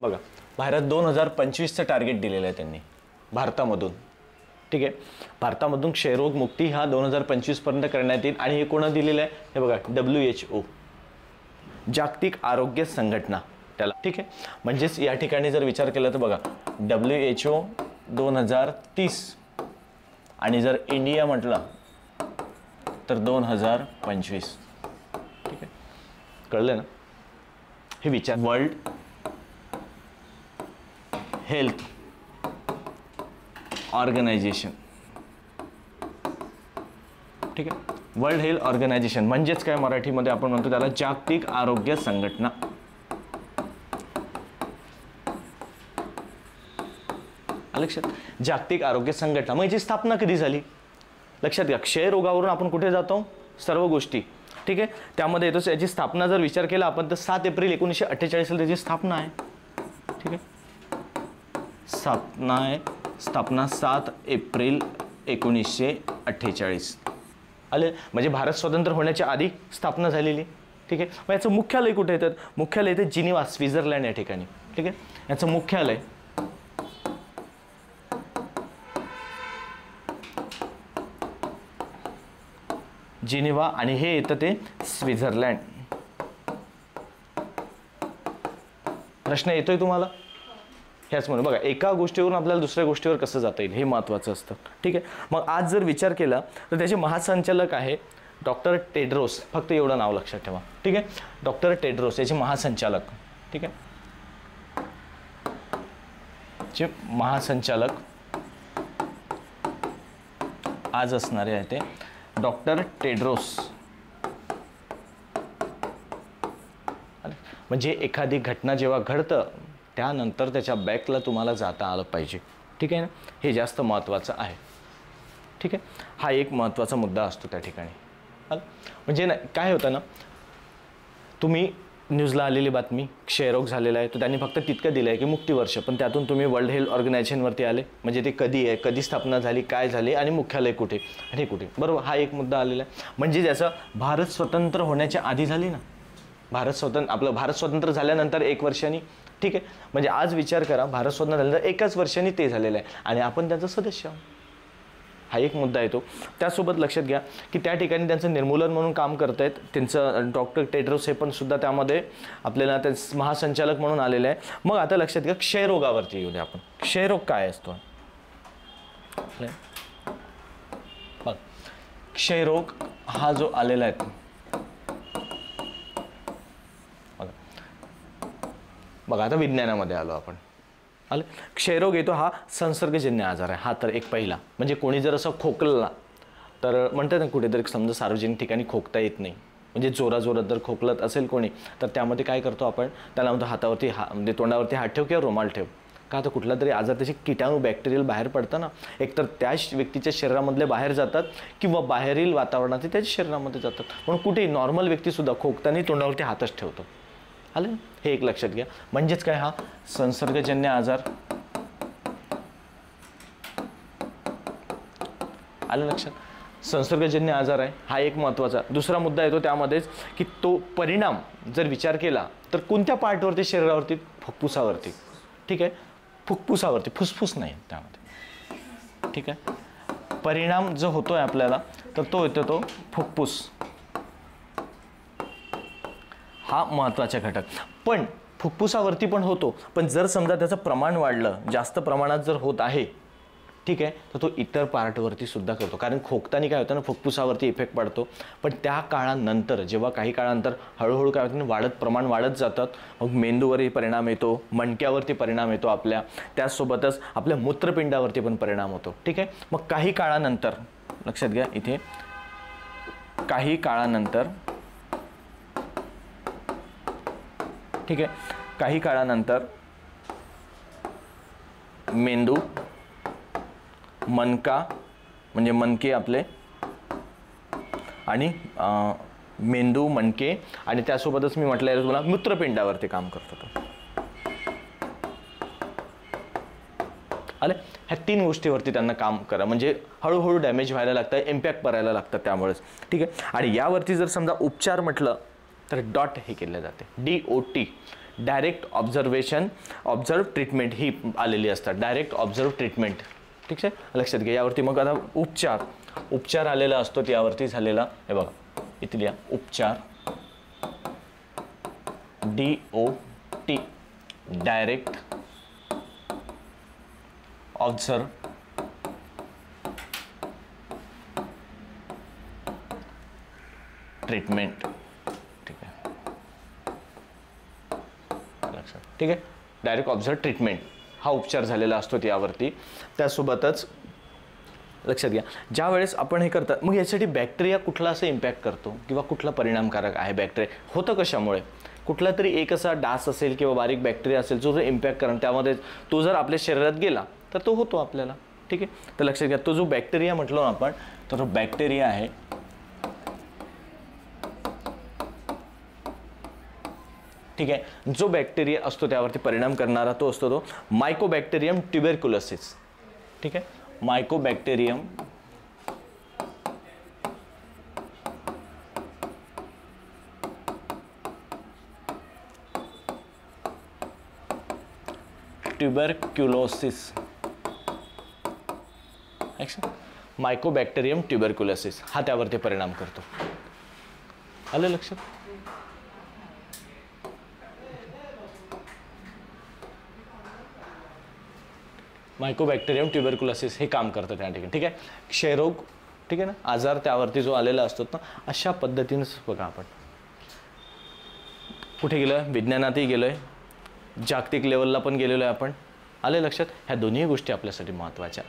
बघा, भारत 2025चं टार्गेट दिलेलं आहे त्यांनी भारतामधून, ठीक आहे. भारतामधून क्षयरोग मुक्ती हा 2025 पर्यंत करण्यात येईल. आणि हे कोणा दिलेलं आहे? हे बघा, WHO, जागतिक आरोग्य संघटना त्याला, ठीक आहे. म्हणजेच या ठिकाणी जर विचार केला तर बघा, WHO 2030 आणि जर इंडिया म्हटलं तर 2025, ठीक आहे. कळलं ना? हे विचार. वर्ल्ड हेल्थ ऑर्गनायझेशन, ठीक आहे. वर्ल्ड हेल्थ ऑर्गनायझेशन म्हणजेच काय मराठीमध्ये आपण म्हणतो त्याला जागतिक आरोग्य संघटना. लक्षात, जागतिक आरोग्य संघटना मग याची स्थापना कधी झाली? लक्षात घ्या, क्षयरोगावरून आपण कुठे जातो? सर्व गोष्टी, ठीक आहे. त्यामध्ये येतो याची स्थापना जर विचार केला आपण तर 7 एप्रिल 1948 ला त्याची स्थापना आहे, ठीक आहे. स्थापना 7 एप्रिल 1948 आले. म्हणजे भारत स्वतंत्र होण्याच्या आधी स्थापना झालेली, ठीक आहे. मग याचं मुख्यालय कुठे येतं? मुख्यालय येते जिनिव्हा, स्वित्झर्लंड या ठिकाणी, ठीक आहे. याचं मुख्यालय जिनिव्हा आणि हे येतं ते स्वित्झर्लंड. प्रश्न येतोय तुम्हाला? ह्याच म्हणून बघा, एका गोष्टीवरून आपल्याला दुसऱ्या गोष्टीवर कसं जाता येईल हे महत्त्वाचं असतं, ठीक आहे. मग आज जर विचार केला तर त्याचे महासंचालक आहे डॉक्टर टेड्रोस, फक्त एवढं नाव लक्षात ठेवा, ठीक आहे. डॉक्टर टेड्रोस याचे महासंचालक, ठीक आहे. जे महासंचालक आज असणारे आहे ते डॉक्टर टेड्रोस. म्हणजे एखादी घटना जेव्हा घडतं त्यानंतर त्याच्या बॅकला तुम्हाला जाता आलं पाहिजे, ठीक आहे ना. हे जास्त महत्त्वाचं आहे, ठीक आहे. हा एक महत्त्वाचा मुद्दा असतो त्या ठिकाणी. म्हणजे काय होतं ना, तुम्ही न्यूजला आलेली बातमी क्षयरोग झालेला आहे तर त्यांनी फक्त तितकं दिलं आहे की मुक्तिवर्ष, पण त्यातून तुम्ही वर्ल्ड हेल्थ ऑर्गनायझेशनवरती आले. म्हणजे ते कधी आहे, कधी स्थापना झाली, काय झाली आणि मुख्यालय कुठे आणि कुठे, बरोबर. हा एक मुद्दा आलेला आहे. म्हणजे ज्याचं भारत स्वतंत्र होण्याच्या आधी झाली ना, आपलं भारत स्वतंत्र झाल्यानंतर 1 वर्षांनी, ठीक आहे. म्हणजे आज विचार करा, भारत स्वतंत्र झाल्यानंतर 1च वर्षांनी ते झालेलं आहे आणि आपण त्यांचं सदस्य आहोत. हा एक मुद्दा येतो. त्यासोबत लक्षात घ्या की त्या ठिकाणी त्यांचं निर्मूलन म्हणून काम करत आहेत. त्यांचं डॉक्टर टेड्रोस हे पण सुद्धा त्यामध्ये आपल्याला ते महासंचालक म्हणून आलेले आहे. मग आता लक्षात घ्या, क्षयरोगावरती येऊ द्या आपण. क्षयरोग काय असतो? बघ, क्षयरोग हा जो आलेला आहे, बघा आता विज्ञानामध्ये आलो आपण. आलं, क्षयरोग येतो हा संसर्गजन्य आजार आहे. हा तर एक पहिला. म्हणजे कोणी जर असं खोकलला तर म्हणतात ना, कुठेतरी समजा सार्वजनिक ठिकाणी खोकता येत नाही, म्हणजे जोराजोरात जर खोकलत असेल कोणी तर त्यामध्ये काय करतो आपण, त्याला म्हणतो हातावरती म्हणजे तोंडावरती हात ठेव किंवा रुमाल ठेव. का तर कुठला तरी आजार, त्याचे किटाणू बॅक्टेरियल बाहेर पडतं ना, एकतर त्या व्यक्तीच्या शरीरामधले बाहेर जातात किंवा बाहेरील वातावरणात त्याच्या शरीरामध्ये जातात. म्हणून कुठेही नॉर्मल व्यक्तीसुद्धा खोकताना तोंडावरती हातच ठेवतो. आलं, हे एक लक्षात घ्या. म्हणजेच काय, हा संसर्गजन्य आजार. आलं लक्षात? संसर्गजन्य आजार आहे हा एक महत्त्वाचा. दुसरा मुद्दा येतो त्यामध्येच की तो परिणाम जर विचार केला तर कोणत्या पार्टवरती शरीरावरती? फुफ्फुसावरती, ठीक आहे. फुफ्फुसावरती, फुसफुस नाही त्यामध्ये, ठीक आहे. परिणाम जो होतोय आपल्याला तर तो येतो तो फुफ्फुस. हा महत्त्वाचा घटक. पण फुफ्फुसावरती पण होतो, पण जर समजा त्याचं प्रमाण वाढलं, जास्त प्रमाणात जर होत आहे, ठीक आहे, तर तो इतर पार्टवरती सुद्धा करतो. कारण खोकताना काय होतं ना, फुफ्फुसावरती इफेक्ट पडतो. पण त्या काळानंतर जेव्हा काही काळानंतर हळूहळू काय होतं ना, प्रमाण वाढत जातात. मग मेंदूवरही परिणाम येतो, मणक्यावरती परिणाम येतो आपल्या, त्याचसोबतच आपल्या मूत्रपिंडावरती पण परिणाम होतो, ठीक आहे. मग काही काळानंतर लक्षात घ्या, इथे काही काळानंतर, ठीक आहे, काही काळानंतर मेंदू, मनका म्हणजे मनके आपले, आणि मेंदू, मनके आणि त्यासोबतच मी म्हटलं तुम्हाला मूत्रपिंडावरती काम करतो. आले, ह्या 3 गोष्टीवरती त्यांना काम करा. म्हणजे हळूहळू डॅमेज व्हायला लागतं, इम्पॅक्ट करायला लागतं त्यामुळेच, ठीक आहे. आणि यावरती जर समजा उपचार म्हटलं तर डॉट हे केले जाते, DOT, डायरेक्ट ऑब्झर्व ट्रीटमेंट ही आलेली असतात, डायरेक्ट ऑब्झर्व ट्रीटमेंट. ठीक आहे, लक्षात घ्या. यावरती मग आता उपचार आलेला असतो, त्यावरती झालेला. हे बघा इथे लिहा उपचार, DOT, डायरेक्ट ऑब्झर्व ट्रीटमेंट. ठीक आहे, लक्षात. ठीक आहे, डायरेक्ट ऑब्झर्व ट्रीटमेंट हा उपचार झालेला असतो त्यावरती. त्यासोबतच लक्षात घ्या, ज्या वेळेस आपण हे करतात, मग यासाठी बॅक्टेरिया कुठला असं इम्पॅक्ट करतो किंवा कुठला परिणामकारक आहे बॅक्टेरिया, होतं कशामुळे? कुठला तरी एक असा डास असेल किंवा बारीक बॅक्टेरिया असेल जो इम्पॅक्ट करून त्यामध्ये तो जर आपल्या शरीरात गेला तर तो होतो आपल्याला. ठीक आहे, तर लक्षात घ्या, तो जो बॅक्टेरिया म्हटलो ना आपण, तर तो बॅक्टेरिया आहे ठीक आहे, जो बॅक्टेरिया असतो त्यावरती परिणाम करणारा तो असतो तो मायकोबॅक्टेरियम ट्युबरक्युलोसिस. ठीक आहे, मायकोबॅक्टेरियम ट्युबरक्युलोसिस. मायकोबॅक्टेरियम ट्युबरक्युलोसिस हा त्यावरती परिणाम करतो. आलं लक्षात? मायकोबॅक्टेरियम ट्युबरक्युलोसिस हे काम करतं त्या ठिकाणी. ठीक आहे, क्षयरोग, ठीक आहे ना, आजार त्यावरती जो आलेला असतो ना, अशा पद्धतीनेच बघा आपण कुठे गेलोय, विज्ञानातही गेलोय, जागतिक लेवलला पण गेलेलो आहे आपण. आले लक्षात? ह्या दोन्ही गोष्टी आपल्यासाठी महत्त्वाच्या आहेत.